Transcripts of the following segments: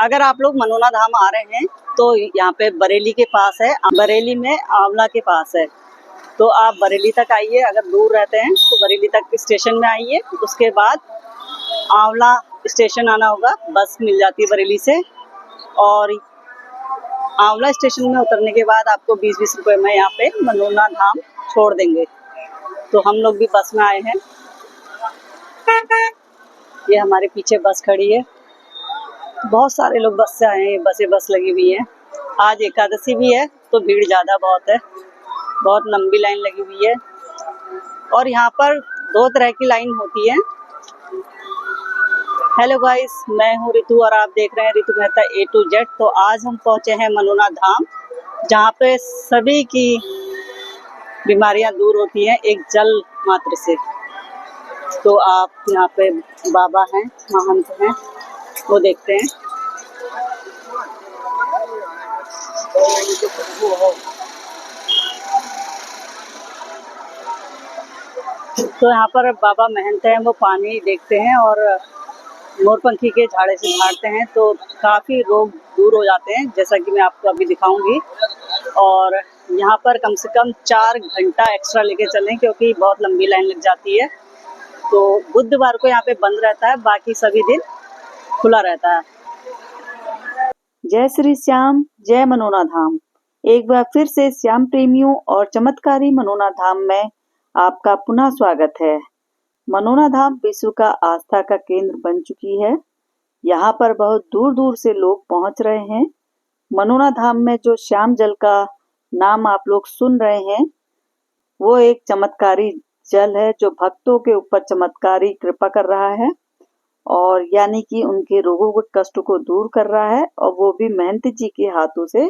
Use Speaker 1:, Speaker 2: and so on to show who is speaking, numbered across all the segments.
Speaker 1: अगर आप लोग मनोना धाम आ रहे हैं तो यहाँ पे बरेली के पास है, बरेली में आंवला के पास है, तो आप बरेली तक आइए। अगर दूर रहते हैं तो बरेली तक स्टेशन में आइए, उसके बाद आंवला स्टेशन आना होगा, बस मिल जाती है बरेली से। और आंवला स्टेशन में उतरने के बाद आपको 20-20 रुपए में यहाँ पे मनोना धाम छोड़ देंगे। तो हम लोग भी बस में आए हैं, ये हमारे पीछे बस खड़ी है, बहुत सारे लोग बस से आए हैं, बस लगी हुई है। आज एकादशी भी है तो भीड़ ज़्यादा बहुत है, बहुत लंबी लाइन लगी हुई है। और यहाँ पर 2 तरह की लाइन होती है। हेलो गाइस, मैं हूँ रितु और आप देख रहे हैं Ritu Mehta A to Z। तो आज हम पहुँचे हैं मनोना धाम, जहाँ पे सभी की बीमारियाँ दूर होती हैं एक जल मात्र से। तो आप यहाँ पे बाबा हैं, महंत हैं, वो देखते हैं। तो यहाँ पर बाबा महंत हैं, वो पानी देखते हैं और मोरपंखी के झाड़े से झाड़ते हैं, तो काफ़ी रोग दूर हो जाते हैं, जैसा कि मैं आपको अभी दिखाऊंगी। और यहाँ पर कम से कम 4 घंटा एक्स्ट्रा लेके चलें, क्योंकि बहुत लंबी लाइन लग जाती है। तो बुधवार को यहाँ पे बंद रहता है, बाकी सभी दिन खुला रहता है। जय श्री श्याम, जय मनोना धाम। एक बार फिर से श्याम प्रेमियों और चमत्कारी मनोना धाम में आपका पुनः स्वागत है। मनोना धाम विश्व का आस्था का केंद्र बन चुकी है। यहाँ पर बहुत दूर दूर से लोग पहुँच रहे हैं। मनोना धाम में जो श्याम जल का नाम आप लोग सुन रहे हैं, वो एक चमत्कारी जल है जो भक्तों के ऊपर चमत्कारी कृपा कर रहा है, और यानी कि उनके रोगों के कष्ट को दूर कर रहा है, और वो भी महंत जी के हाथों से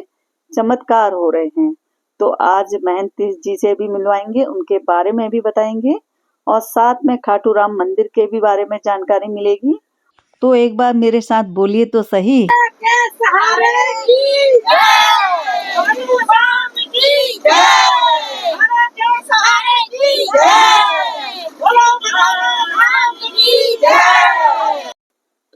Speaker 1: चमत्कार हो रहे हैं। तो आज महंत जी से भी मिलवाएंगे, उनके बारे में भी बताएंगे, और साथ में खाटू राम मंदिर के भी बारे में जानकारी मिलेगी। तो एक बार मेरे साथ बोलिए तो सही।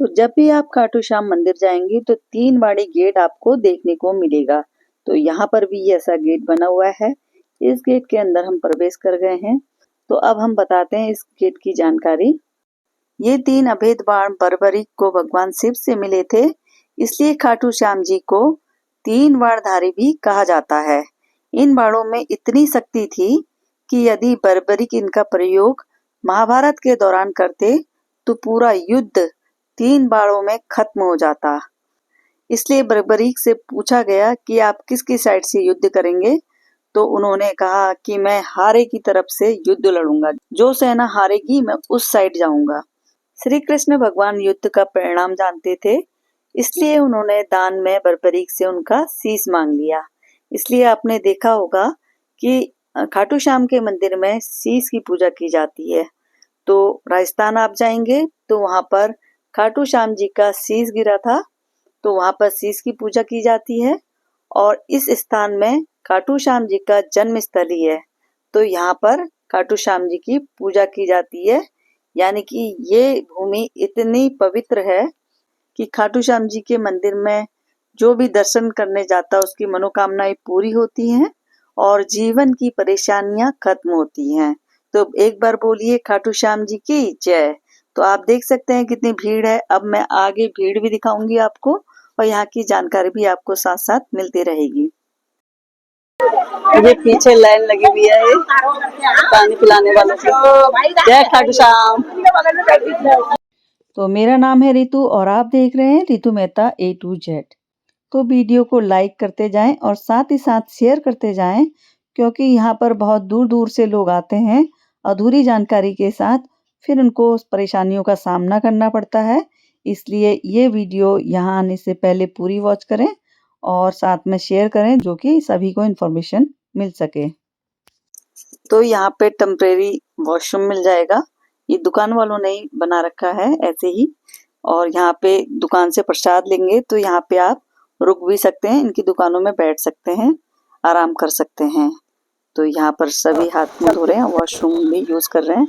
Speaker 1: तो जब भी आप खाटू श्याम मंदिर जाएंगे तो 3 बाड़ी गेट आपको देखने को मिलेगा। तो यहाँ पर भी ऐसा गेट बना हुआ है। इस गेट के अंदर हम प्रवेश कर गए हैं। तो अब हम बताते हैं इस गेट की जानकारी। ये 3 अभेद बाण बर्बरीक को भगवान शिव से मिले थे, इसलिए खाटू श्याम जी को 3 बाणधारी भी कहा जाता है। इन बाणों में इतनी शक्ति थी कि यदि बर्बरीक इनका प्रयोग महाभारत के दौरान करते तो पूरा युद्ध 3 बाणों में खत्म हो जाता। इसलिए बर्बरीक से पूछा गया कि आप किसकी साइड से युद्ध करेंगे, तो उन्होंने कहा कि मैं हारे की तरफ से युद्ध लड़ूंगा, जो सेना हारेगी मैं उस साइड जाऊंगा। श्री कृष्ण भगवान युद्ध का परिणाम जानते थे, इसलिए उन्होंने दान में बर्बरीक से उनका शीश मांग लिया। इसलिए आपने देखा होगा कि खाटू श्याम के मंदिर में शीश की पूजा की जाती है। तो राजस्थान आप जाएंगे तो वहां पर खाटू श्याम जी का शीश गिरा था, तो वहां पर शीश की पूजा की जाती है। और इस स्थान में खाटू श्याम जी का जन्म स्थली है, तो यहाँ पर खाटू श्याम जी की पूजा की जाती है। यानी कि ये भूमि इतनी पवित्र है कि खाटू श्याम जी के मंदिर में जो भी दर्शन करने जाता है उसकी मनोकामनाएं पूरी होती हैं और जीवन की परेशानियां खत्म होती हैं। तो एक बार बोलिए खाटू श्याम जी की जय। तो आप देख सकते हैं कितनी भीड़ है। अब मैं आगे भीड़ भी दिखाऊंगी आपको, और यहाँ की जानकारी भी आपको साथ साथ मिलती रहेगी। ये पीछे लाइन लगी हुई है पानी पिलाने वालों की। जय खाटू श्याम। तो मेरा नाम है रितु और आप देख रहे हैं Ritu Mehta A to Z। तो वीडियो को लाइक करते जाएं और साथ ही साथ शेयर करते जाएं, क्योंकि यहाँ पर बहुत दूर दूर से लोग आते हैं अधूरी जानकारी के साथ, फिर उनको परेशानियों का सामना करना पड़ता है। इसलिए ये वीडियो यहाँ आने से पहले पूरी वॉच करें और साथ में शेयर करें, जो कि सभी को इन्फॉर्मेशन मिल सके। तो यहाँ पे टेम्परेरी वॉशरूम मिल जाएगा, ये दुकान वालों ने ही बना रखा है ऐसे ही। और यहाँ पे दुकान से प्रसाद लेंगे तो यहाँ पे आप रुक भी सकते हैं, इनकी दुकानों में बैठ सकते हैं, आराम कर सकते हैं। तो यहाँ पर सभी हाथ मुंह धो रहे हैं, वॉशरूम भी यूज कर रहे हैं।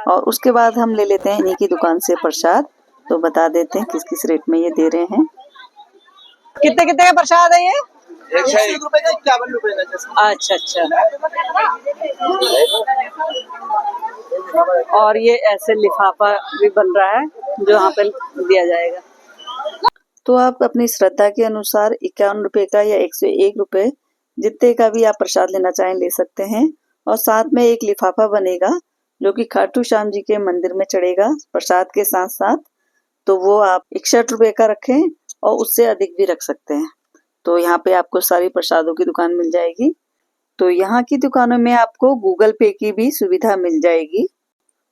Speaker 1: और उसके बाद हम ले लेते हैं इन्हीं की दुकान से प्रसाद। तो बता देते हैं किस किस रेट में ये दे रहे हैं। कितने कितने का प्रसाद है ये?
Speaker 2: 101 का 51 रुपए का।
Speaker 1: अच्छा अच्छा। और ये ऐसे लिफाफा भी बन रहा है जो यहाँ पे दिया जाएगा। तो आप अपनी श्रद्धा के अनुसार 51 रुपए का या 101 रुपए जितने का भी आप प्रसाद लेना चाहें ले सकते हैं। और साथ में एक लिफाफा बनेगा जो कि खाटू श्याम जी के मंदिर में चढ़ेगा प्रसाद के साथ साथ। तो वो आप 61 रुपए का रखें और उससे अधिक भी रख सकते हैं। तो यहाँ पे आपको सारी प्रसादों की दुकान मिल जाएगी। तो यहाँ की दुकानों में आपको गूगल पे की भी सुविधा मिल जाएगी।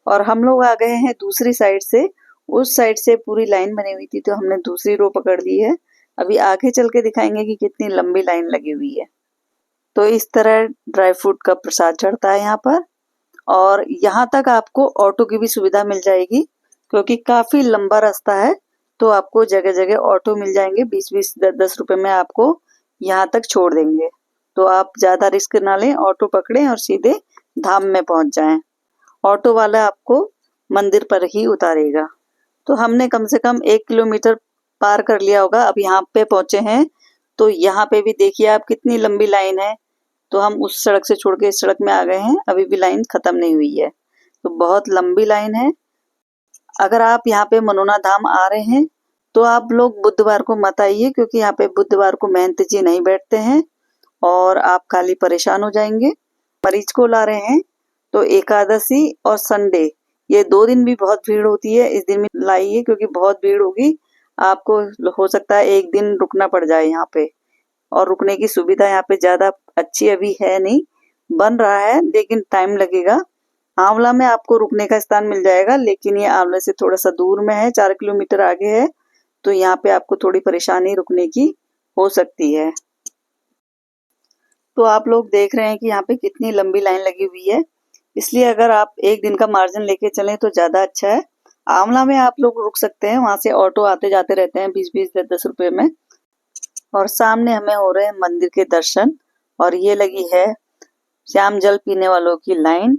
Speaker 1: और हम लोग आ गए हैं दूसरी साइड से। उस साइड से पूरी लाइन बनी हुई थी तो हमने दूसरी रो पकड़ ली है। अभी आगे चल के दिखाएंगे कि कितनी लंबी लाइन लगी हुई है। तो इस तरह ड्राई फ्रूट का प्रसाद चढ़ता है यहाँ पर। और यहाँ तक आपको ऑटो की भी सुविधा मिल जाएगी क्योंकि काफी लंबा रास्ता है। तो आपको जगह जगह ऑटो मिल जाएंगे, 20-20 10-10 रुपए में आपको यहाँ तक छोड़ देंगे। तो आप ज्यादा रिस्क ना लें, ऑटो पकड़ें और सीधे धाम में पहुंच जाएं। ऑटो वाला आपको मंदिर पर ही उतारेगा। तो हमने कम से कम 1 किलोमीटर पार कर लिया होगा। अब यहाँ पे पहुंचे हैं। तो यहाँ पे भी देखिए आप कितनी लंबी लाइन है। तो हम उस सड़क से छोड़ के इस सड़क में आ गए हैं, अभी भी लाइन खत्म नहीं हुई है। तो बहुत लंबी लाइन है। अगर आप यहाँ पे मनोना धाम आ रहे हैं तो आप लोग बुधवार को मत आइए क्योंकि यहाँ पे बुधवार को महंत जी नहीं बैठते हैं और आप खाली परेशान हो जाएंगे। मरीज को ला रहे हैं तो एकादशी और संडे ये 2 दिन भी बहुत भीड़ होती है। इस दिन में लाइए क्योंकि बहुत भीड़ होगी। आपको हो सकता है एक दिन रुकना पड़ जाए यहाँ पे। और रुकने की सुविधा यहाँ पे ज्यादा अच्छी अभी है नहीं, बन रहा है लेकिन टाइम लगेगा। आंवला में आपको रुकने का स्थान मिल जाएगा लेकिन ये आंवला से थोड़ा सा दूर में है, 4 किलोमीटर आगे है। तो यहाँ पे आपको थोड़ी परेशानी रुकने की हो सकती है। तो आप लोग देख रहे हैं कि यहाँ पे कितनी लंबी लाइन लगी हुई है। इसलिए अगर आप एक दिन का मार्जिन लेके चलें तो ज्यादा अच्छा है। आंवला में आप लोग रुक सकते हैं, वहां से ऑटो आते जाते रहते हैं 20-20 10-10 रुपए में। और सामने हमें हो रहे हैं मंदिर के दर्शन। और ये लगी है श्याम जल पीने वालों की लाइन।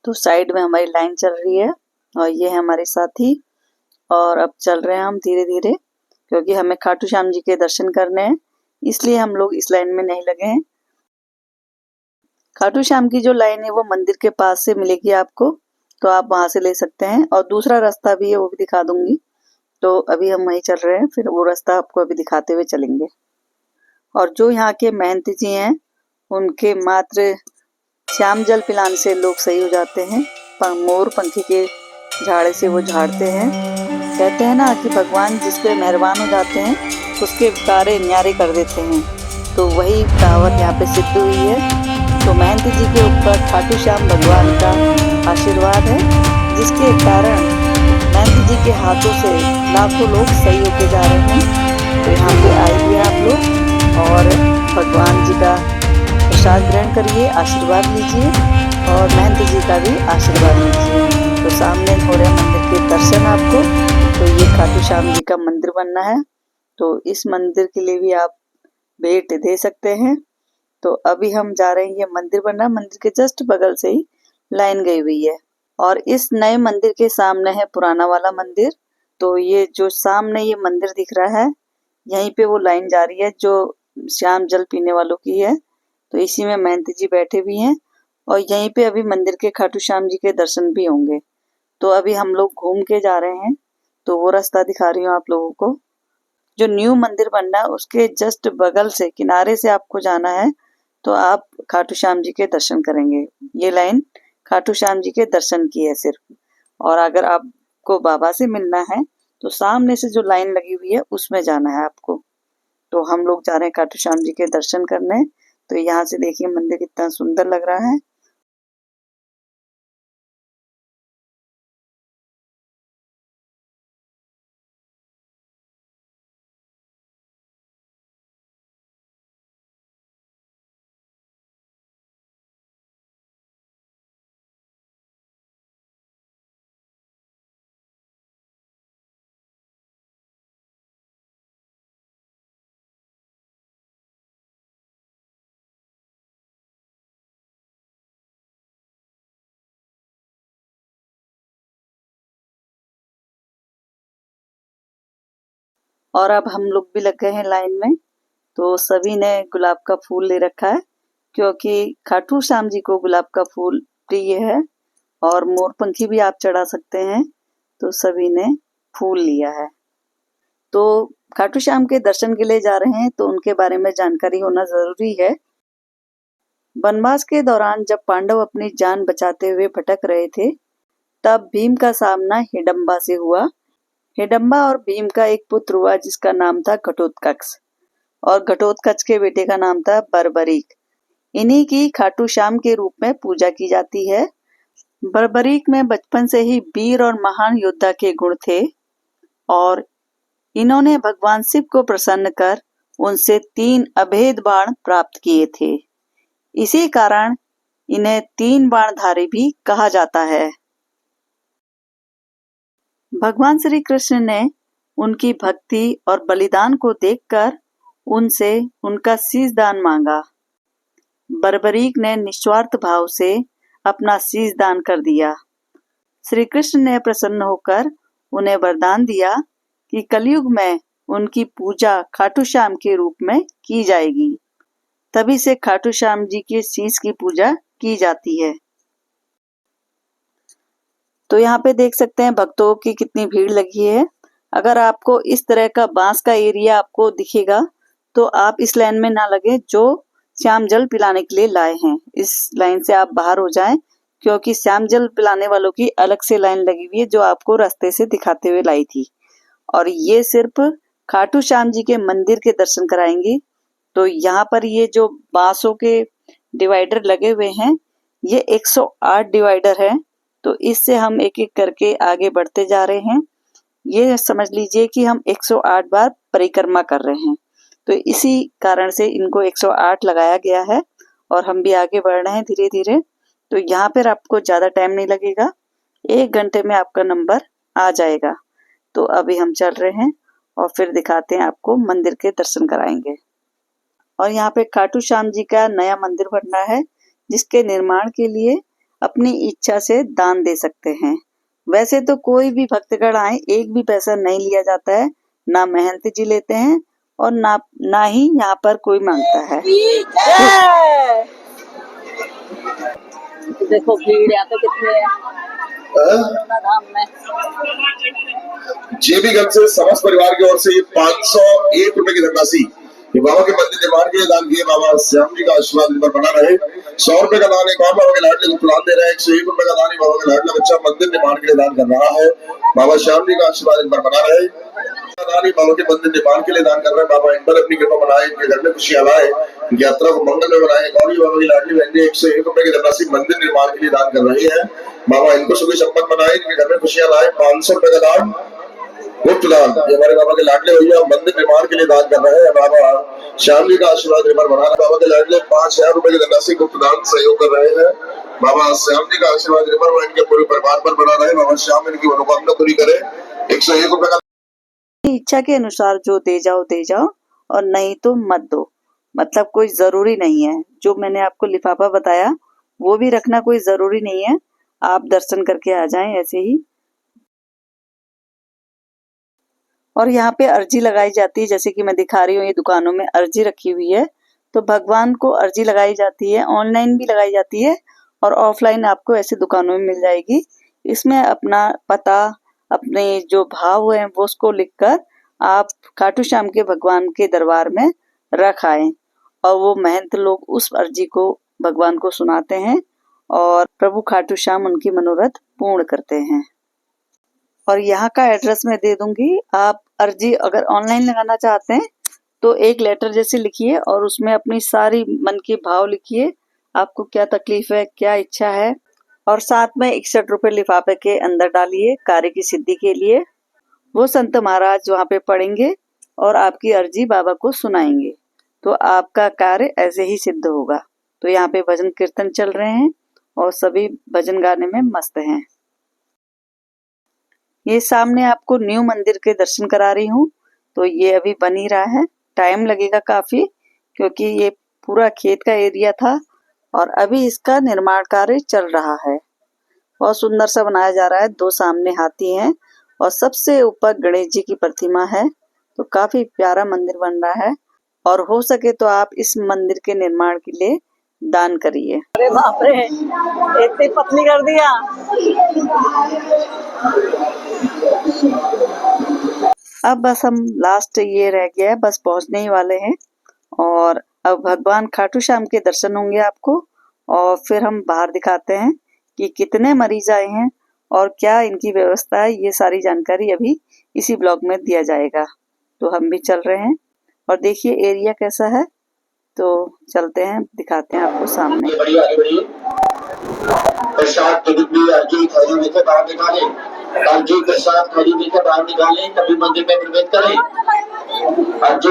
Speaker 1: तो साइड में हमारी लाइन चल रही है और ये है हमारे साथी। और अब चल रहे हैं हम धीरे धीरे क्योंकि हमें खाटू श्याम जी के दर्शन करने हैं, इसलिए हम लोग इस लाइन में नहीं लगे हैं। खाटू श्याम की जो लाइन है वो मंदिर के पास से मिलेगी आपको, तो आप वहां से ले सकते हैं। और दूसरा रास्ता भी है वो भी दिखा दूंगी। तो अभी हम वहीं चल रहे हैं, फिर वो रास्ता आपको अभी दिखाते हुए चलेंगे। और जो यहाँ के महंत जी हैं उनके मात्र श्याम जल पिलाने से लोग सही हो जाते हैं। मोर पंखी के झाड़े से वो झाड़ते हैं। कहते हैं ना कि भगवान जिस पे मेहरबान हो जाते हैं उसके कारे न्यारे कर देते हैं। तो वही कहावत यहाँ पे सिद्ध हुई है। तो महंत जी के ऊपर खाटू श्याम भगवान का आशीर्वाद है जिसके कारण महंत जी के हाथों से लाखों लोग सही होके जा रहे हैं। तो यहाँ पे आइए आप लोग और भगवान जी का प्रसाद ग्रहण करिए, आशीर्वाद लीजिए और महंत जी का भी आशीर्वाद लीजिए। तो सामने हो रहे मंदिर के दर्शन आपको। तो ये खाटू श्याम जी का मंदिर बनना है। तो इस मंदिर के लिए भी आप भेंट दे सकते हैं। तो अभी हम जा रहे हैं, ये मंदिर बना, मंदिर के जस्ट बगल से ही लाइन गई हुई है। और इस नए मंदिर के सामने है पुराना वाला मंदिर। तो ये जो सामने ये मंदिर दिख रहा है यहीं पे वो लाइन जा रही है जो श्याम जल पीने वालों की है। तो इसी में महंत जी बैठे भी हैं और यहीं पे अभी मंदिर के खाटू श्याम जी के दर्शन भी होंगे। तो अभी हम लोग घूम के जा रहे हैं। तो वो रास्ता दिखा रही हूँ आप लोगों को। जो न्यू मंदिर बनना है उसके जस्ट बगल से किनारे से आपको जाना है तो आप खाटू श्याम जी के दर्शन करेंगे। ये लाइन खाटू श्याम जी के दर्शन की है सिर्फ। और अगर आपको बाबा से मिलना है तो सामने से जो लाइन लगी हुई है उसमें जाना है आपको। तो हम लोग जा रहे हैं खाटू श्याम जी के दर्शन करने। तो यहाँ से देखिए मंदिर कितना सुंदर लग रहा है। और अब हम लोग भी लग गए हैं लाइन में। तो सभी ने गुलाब का फूल ले रखा है क्योंकि खाटू श्याम जी को गुलाब का फूल प्रिय है और मोरपंखी भी आप चढ़ा सकते हैं। तो सभी ने फूल लिया है। तो खाटू श्याम के दर्शन के लिए जा रहे हैं तो उनके बारे में जानकारी होना जरूरी है। वनवास के दौरान जब पांडव अपनी जान बचाते हुए भटक रहे थे तब भीम का सामना हिडम्बा से हुआ। हिडम्बा और भीम का एक पुत्र हुआ जिसका नाम था घटोत्कच और घटोत्कच के बेटे का नाम था बर्बरीक। इन्हीं की खाटू श्याम के रूप में पूजा की जाती है। बर्बरीक में बचपन से ही वीर और महान योद्धा के गुण थे और इन्होंने भगवान शिव को प्रसन्न कर उनसे 3 अभेद बाण प्राप्त किए थे। इसी कारण इन्हें 3 बाणधारी भी कहा जाता है। भगवान श्री कृष्ण ने उनकी भक्ति और बलिदान को देखकर उनसे उनका शीश दान मांगा। बर्बरीक ने निस्वार्थ भाव से अपना शीश दान कर दिया। श्री कृष्ण ने प्रसन्न होकर उन्हें वरदान दिया कि कलयुग में उनकी पूजा खाटू श्याम के रूप में की जाएगी। तभी से खाटू श्याम जी के शीश की पूजा की जाती है। तो यहाँ पे देख सकते हैं भक्तों की कितनी भीड़ लगी है। अगर आपको इस तरह का बांस का एरिया आपको दिखेगा तो आप इस लाइन में ना लगे जो श्याम जल पिलाने के लिए लाए हैं। इस लाइन से आप बाहर हो जाएं क्योंकि श्याम जल पिलाने वालों की अलग से लाइन लगी हुई है जो आपको रास्ते से दिखाते हुए लाई थी और ये सिर्फ खाटू श्याम जी के मंदिर के दर्शन कराएंगी। तो यहाँ पर ये जो बांसों के डिवाइडर लगे हुए हैं ये 108 डिवाइडर है। तो इससे हम एक एक करके आगे बढ़ते जा रहे हैं। ये समझ लीजिए कि हम 108 बार परिक्रमा कर रहे हैं। तो इसी कारण से इनको 108 लगाया गया है और हम भी आगे बढ़ रहे हैं धीरे धीरे। तो यहाँ पर आपको ज़्यादा टाइम नहीं लगेगा, 1 घंटे में आपका नंबर आ जाएगा। तो अभी हम चल रहे हैं और फिर दिखाते हैं आपको, मंदिर के दर्शन कराएंगे। और यहाँ पे खाटू श्याम जी का नया मंदिर बन रहा है जिसके निर्माण के लिए अपनी इच्छा से दान दे सकते हैं। वैसे तो कोई भी भक्तगण आए एक भी पैसा नहीं लिया जाता है, ना महंत जी लेते हैं और ना ही यहाँ पर कोई मांगता है। देखो भीड़ यहाँ पे कितनी है धाम में।
Speaker 3: जेबीगंज से समस्त परिवार की ओर से 501 रुपए की धनराशि बाबा के मंदिर निर्माण के लिए दान किए। बाबा श्याम जी का आशीर्वाद इन पर बना रहे। 100 रुपए का दान एक और बाबा के लाडले को दान दे रहे हैं। 101 रुपए का दान बाबा का लाडला बच्चा मंदिर निर्माण के लिए दान कर रहा है। बाबा श्याम जी का आशीर्वाद इन पर बना रहे। बाबा के मंदिर निर्माण के लिए दान कर रहे हैं। बाबा इन पर अपनी कृपा बनाए, इनके घर में खुशियां लाए, इनकी यात्रा को मंगल में बनाए। और भी बाबा की लाडली बहन 101 रुपए की धनराशि मंदिर निर्माण के लिए दान कर रही है। बाबा इनको सुखी संपन्न बनाए, इनके घर में खुशियां लाए। 500 रुपए का दान गुप्त दान ये हमारे बाबा के लाडले भैया मंदिर निर्माण के लिए दान कर रहे हैं। बाबा श्याम जी का आशीर्वाद निर्भर बना रहे। बाबा के लाडले 5000 रुपए की धनराशि गुप्त दान सहयोग कर रहे हैं। बाबा श्याम जी का आशीर्वाद निर्भर इनके पूरे परिवार पर बना रहे। बाबा श्याम इनकी मनोकामना पूरी करे। 101 रुपए का
Speaker 1: इच्छा के अनुसार जो दे जाओ और नहीं तो मत दो। मतलब कोई जरूरी नहीं है। जो मैंने आपको लिफाफा बताया वो भी रखना कोई जरूरी नहीं है। आप दर्शन करके आ जाएं ऐसे ही। और यहाँ पे अर्जी लगाई जाती है, जैसे कि मैं दिखा रही हूँ ये दुकानों में अर्जी रखी हुई है। तो भगवान को अर्जी लगाई जाती है, ऑनलाइन भी लगाई जाती है और ऑफलाइन आपको ऐसे दुकानों में मिल जाएगी। इसमें अपना पता, अपने जो भाव है वो उसको लिखकर आप खाटू श्याम के भगवान के दरबार में रख आए और वो महंत लोग उस अर्जी को भगवान को सुनाते हैं और प्रभु खाटू श्याम उनकी मनोरथ पूर्ण करते हैं। और यहाँ का एड्रेस मैं दे दूंगी। आप अर्जी अगर ऑनलाइन लगाना चाहते हैं तो एक लेटर जैसे लिखिए और उसमें अपनी सारी मन की भाव लिखिए, आपको क्या तकलीफ है, क्या इच्छा है, और साथ में 61 रुपए लिफाफे के अंदर डालिए कार्य की सिद्धि के लिए। वो संत महाराज वहाँ पे पढ़ेंगे और आपकी अर्जी बाबा को सुनाएंगे तो आपका कार्य ऐसे ही सिद्ध होगा। तो यहाँ पे भजन कीर्तन चल रहे हैं और सभी भजन गाने में मस्त हैं। ये सामने आपको न्यू मंदिर के दर्शन करा रही हूँ। तो ये अभी बन ही रहा है, टाइम लगेगा काफी क्योंकि ये पूरा खेत का एरिया था और अभी इसका निर्माण कार्य चल रहा है। बहुत सुंदर सा बनाया जा रहा है। 2 सामने हाथी हैं और सबसे ऊपर गणेश जी की प्रतिमा है। तो काफी प्यारा मंदिर बन रहा है और हो सके तो आप इस मंदिर के निर्माण के लिए दान करिए। अरे बाप रे, इतनी पतली कर दिया। अब बस हम लास्ट ये रह गया है, बस पहुंचने ही वाले हैं और अब भगवान खाटू श्याम के दर्शन होंगे आपको और फिर हम बाहर दिखाते हैं कि कितने मरीज आए हैं और क्या इनकी व्यवस्था है। ये सारी जानकारी अभी इसी ब्लॉग में दिया जाएगा। तो हम भी चल रहे हैं और देखिए एरिया कैसा है, तो चलते हैं दिखाते हैं आपको सामने।
Speaker 3: प्रसाद थैली लेकर बाहर निकालें, प्रसाद थैली लेकर बाहर निकालें, तभी मंदिर में प्रवेश करें।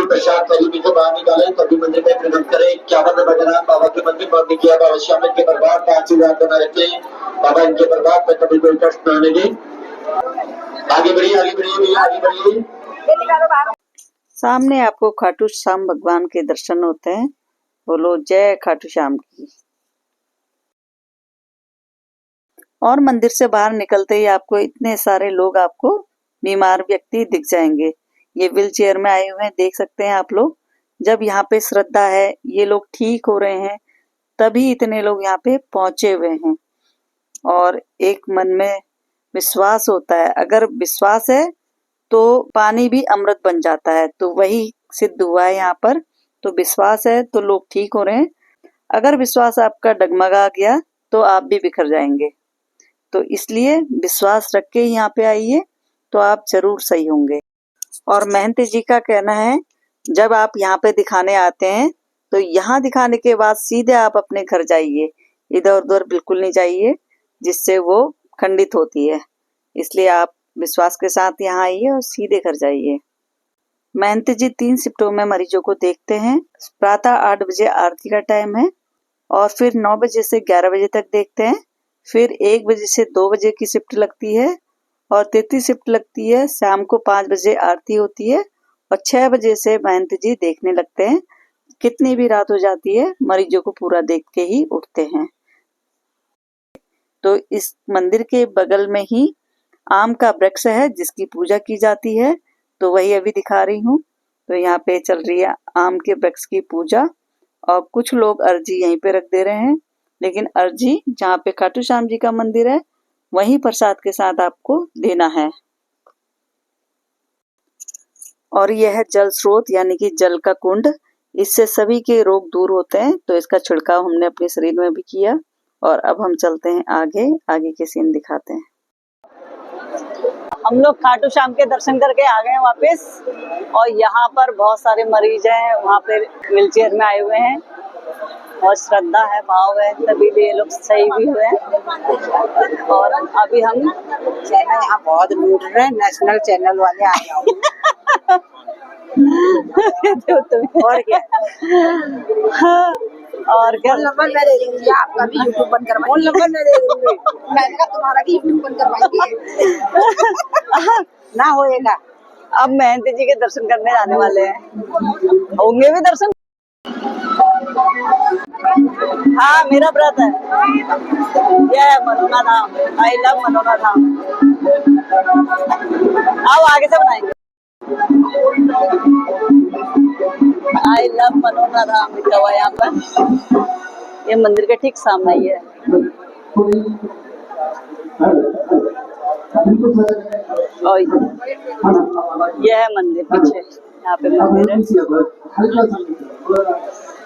Speaker 3: प्रसाद थैली लेकर बाहर निकालें, तभी मंदिर में प्रवेश करें। 51 बजराम बाबा के मंदिर पर किया बाबा श्याम के प्रभाव का आशीर्वाद बना रखें। बाबा इनके प्रभाव में कभी कोई कष्ट न लगे। आगे बढ़िए, आगे बढ़िए भैया, आगे बढ़िए।
Speaker 1: सामने आपको खाटू श्याम भगवान के दर्शन होते हैं। बोलो जय खाटू श्याम की। और मंदिर से बाहर निकलते ही आपको इतने सारे लोग, आपको बीमार व्यक्ति दिख जाएंगे। ये व्हील चेयर में आए हुए हैं, देख सकते हैं आप लोग। जब यहाँ पे श्रद्धा है, ये लोग ठीक हो रहे हैं, तभी इतने लोग यहाँ पे पहुंचे हुए हैं। और एक मन में विश्वास होता है, अगर विश्वास है तो पानी भी अमृत बन जाता है, तो वही सिद्ध हुआ है यहाँ पर। तो विश्वास है तो लोग ठीक हो रहे हैं। अगर विश्वास आपका डगमगा गया तो आप भी बिखर जाएंगे। तो इसलिए विश्वास रख के यहाँ पे आइए तो आप जरूर सही होंगे। और महंत जी का कहना है, जब आप यहाँ पे दिखाने आते हैं तो यहाँ दिखाने के बाद सीधे आप अपने घर जाइए, इधर उधर बिल्कुल नहीं जाइए, जिससे वो खंडित होती है। इसलिए आप विश्वास के साथ यहाँ आइए और सीधे घर जाइए। महंत जी 3 शिफ्टों में मरीजों को देखते हैं। प्रातः 8 बजे आरती का टाइम है और फिर 9 बजे से 11 बजे तक देखते हैं। फिर 1 बजे से 2 बजे की शिफ्ट लगती है और तृतीय शिफ्ट लगती है। शाम को 5 बजे आरती होती है और 6 बजे से महंत जी देखने लगते हैं। कितनी भी रात हो जाती है, मरीजों को पूरा देख के ही उठते हैं। तो इस मंदिर के बगल में ही आम का वृक्ष है जिसकी पूजा की जाती है, तो वही अभी दिखा रही हूँ। तो यहाँ पे चल रही है आम के वृक्ष की पूजा और कुछ लोग अर्जी यहीं पे रख दे रहे हैं, लेकिन अर्जी जहाँ पे खाटू श्याम जी का मंदिर है वहीं प्रसाद के साथ आपको देना है। और यह है जल स्रोत यानी कि जल का कुंड, इससे सभी के रोग दूर होते हैं। तो इसका छिड़काव हमने अपने शरीर में भी किया और अब हम चलते हैं आगे, आगे के सीन दिखाते हैं। हम लोग खाटू श्याम के दर्शन करके आ गए हैं वापस और यहाँ पर बहुत सारे मरीज हैं, वहाँ पे व्हील चेयर में आए हुए हैं और श्रद्धा है, भाव है, तभी ये लोग सही भी हुए हैं। और अभी हम
Speaker 4: यहाँ बहुत लूट रहे हैं, नेशनल चैनल वाले आए हैं।
Speaker 1: और क्या और क्या
Speaker 4: नंबर मैं दे दूंगी, आपका भी यूट्यूब बंद करवाएंगे। फोन नंबर मैं दे दूंगी, मैंने कहा तुम्हारा भी यूट्यूब बंद करवाएंगे। ना होएगा।
Speaker 1: अब महंत जी के दर्शन करने जाने वाले हैं, होंगे भी दर्शन। हाँ मेरा व्रत है, यह मनोना धाम, आई लव मनोना धाम। आओ आगे से बनाएंगे। आई लव मनोना धाम लिखा हुआ है यहाँ पर। ये मंदिर के ठीक सामने ही है। और यह है मंदिर पीछे, यहाँ पे मंदिर है,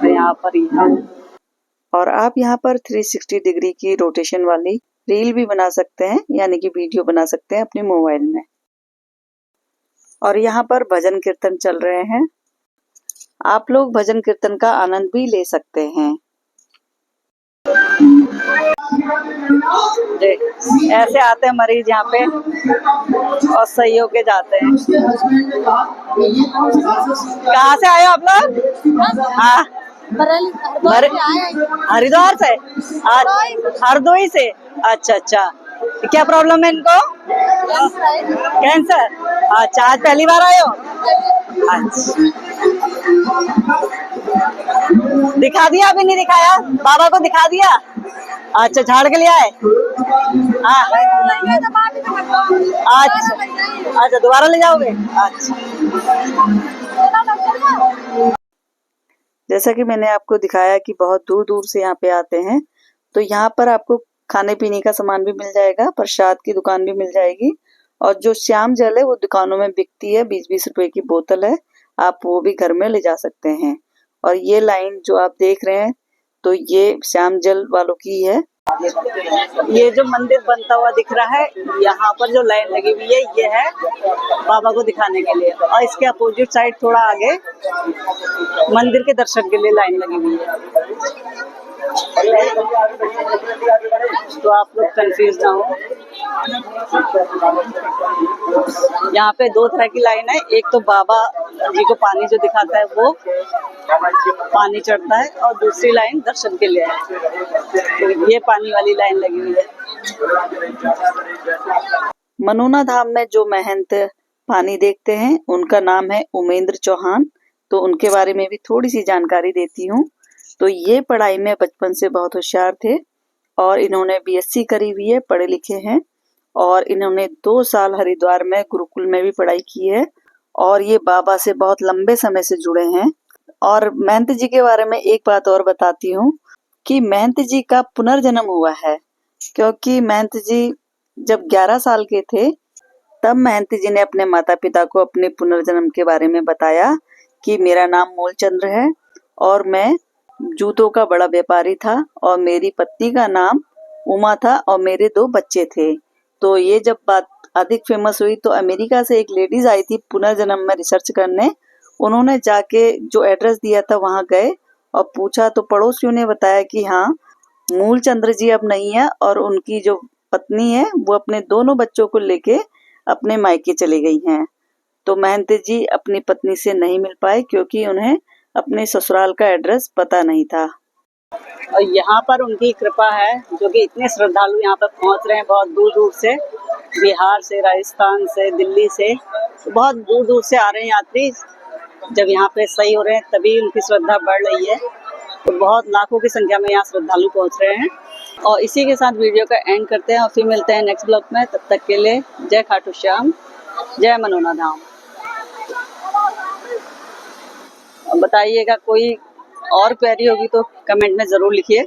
Speaker 1: यहाँ पर ही है। और आप यहाँ पर 360 डिग्री की रोटेशन वाली रील भी बना सकते हैं, यानी कि वीडियो बना सकते हैं अपने मोबाइल में। और यहाँ पर भजन कीर्तन चल रहे हैं, आप लोग भजन कीर्तन का आनंद भी ले सकते हैं। ऐसे आते हैं मरीज यहाँ पे और सही होके जाते हैं। कहाँ से आए हो आप लोग? हाँ हरिद्वार से, हरदोई से। अच्छा अच्छा, क्या प्रॉब्लम है इनको? कैंसर। अच्छा, आज पहली बार आए हो? अच्छा, दिखा दिया? अभी नहीं दिखाया? बाबा को दिखा दिया? अच्छा, झाड़ के लिए आए? अच्छा, दोबारा ले जाओगे? अच्छा। जैसा कि मैंने आपको दिखाया कि बहुत दूर दूर से यहाँ पे आते हैं। तो यहाँ पर आपको खाने पीने का सामान भी मिल जाएगा, प्रसाद की दुकान भी मिल जाएगी, और जो श्याम जल है वो दुकानों में बिकती है, 20-20 रुपए की बोतल है, आप वो भी घर में ले जा सकते हैं। और ये लाइन जो आप देख रहे हैं तो ये श्याम जल वालों की है। ये जो मंदिर बनता हुआ दिख रहा है, यहाँ पर जो लाइन लगी हुई है ये है बाबा को दिखाने के लिए, और इसके अपोजिट साइड थोड़ा आगे मंदिर के दर्शन के लिए लाइन लगी हुई है। तो आप लोग कंफ्यूज ना हो। यहाँ पे दो तरह की लाइन है, एक तो बाबा जी को पानी जो दिखाता है वो पानी चढ़ता है, और दूसरी लाइन दर्शन के लिए है। तो ये पानी वाली लाइन लगी हुई है। मनोना धाम में जो महंत पानी देखते हैं उनका नाम है उमेंद्र चौहान। तो उनके बारे में भी थोड़ी सी जानकारी देती हूँ। तो ये पढ़ाई में बचपन से बहुत होशियार थे, और इन्होंने बीएससी करी हुई है, पढ़े लिखे हैं, और इन्होंने 2 साल हरिद्वार में गुरुकुल में भी पढ़ाई की है, और ये बाबा से बहुत लंबे समय से जुड़े हैं। और महंत जी के बारे में एक बात और बताती हूँ कि महंत जी का पुनर्जन्म हुआ है, क्योंकि महंत जी जब 11 साल के थे तब महंत जी ने अपने माता पिता को अपने पुनर्जन्म के बारे में बताया कि मेरा नाम मूलचंद्र है, और मैं जूतों का बड़ा व्यापारी था, और मेरी पत्नी का नाम उमा था, और मेरे 2 बच्चे थे। तो ये जब बात अधिक फेमस हुई तो अमेरिका से एक लेडीज आई थी पुनर्जन्म में रिसर्च करने। उन्होंने जाके जो एड्रेस दिया था वहां गए और पूछा, तो पड़ोसियों ने बताया कि हाँ, मूलचंद्र जी अब नहीं है, और उनकी जो पत्नी है वो अपने दोनों बच्चों को लेके अपने मायके चली गई हैं। तो महंत जी अपनी पत्नी से नहीं मिल पाए क्योंकि उन्हें अपने ससुराल का एड्रेस पता नहीं था। और यहाँ पर उनकी कृपा है जो कि इतने श्रद्धालु यहाँ पर पहुँच रहे हैं, बहुत दूर दूर से, बिहार से, राजस्थान से, दिल्ली से, बहुत दूर दूर से आ रहे हैं यात्री। जब यहाँ पे सही हो रहे हैं तभी उनकी श्रद्धा बढ़ रही है। तो बहुत लाखों की संख्या में यहाँ श्रद्धालु पहुँच रहे हैं। और इसी के साथ वीडियो का एंड करते हैं, और फिर मिलते हैं नेक्स्ट ब्लॉग में। तब तक के लिए जय खाटू श्याम, जय मनोना धाम। बताइएगा कोई और क्वेरी होगी तो कमेंट में ज़रूर लिखिए।